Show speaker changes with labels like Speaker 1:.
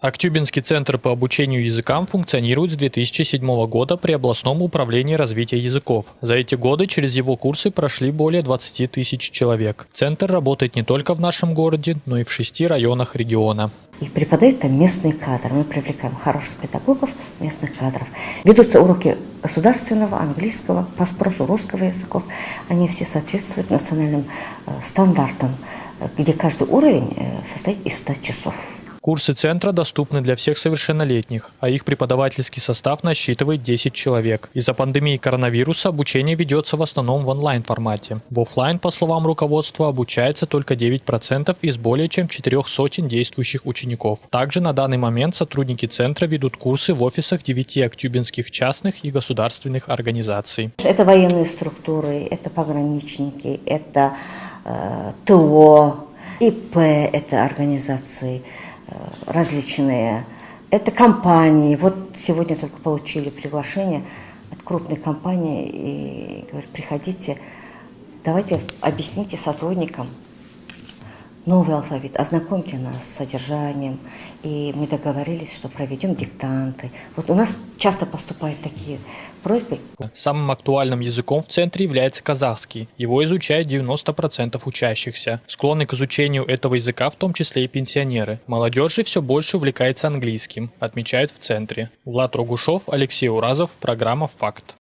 Speaker 1: Актюбинский центр по обучению языкам функционирует с 2007 года при областном управлении развития языков. За эти годы через его курсы прошли более 20 тысяч человек. Центр работает не только в нашем городе, но и в 6 районах региона.
Speaker 2: И преподают там местные кадры. Мы привлекаем хороших педагогов, местных кадров. Ведутся уроки государственного, английского, по спросу русского языков. Они все соответствуют национальным стандартам, где каждый уровень состоит из 100 часов.
Speaker 1: Курсы центра доступны для всех совершеннолетних, а их преподавательский состав насчитывает 10 человек. Из-за пандемии коронавируса обучение ведется в основном в онлайн-формате. В офлайн, по словам руководства, обучается только 9% из более чем 400 действующих учеников. Также на данный момент сотрудники центра ведут курсы в офисах 9 актюбинских частных и государственных организаций.
Speaker 2: Это военные структуры, это пограничники, это ТО, ИП, это организации различные, это компании. Вот сегодня только получили приглашение от крупной компании и говорят: приходите, давайте объясните сотрудникам новый алфавит, ознакомьте нас с содержанием. И мы договорились, что проведем диктанты. Вот у нас часто поступают такие просьбы.
Speaker 1: Самым актуальным языком в центре является казахский. Его изучают 90% учащихся. Склонны к изучению этого языка в том числе и пенсионеры. Молодежь же все больше увлекается английским, отмечают в центре. Влад Рогушов, Алексей Уразов, программа «Факт».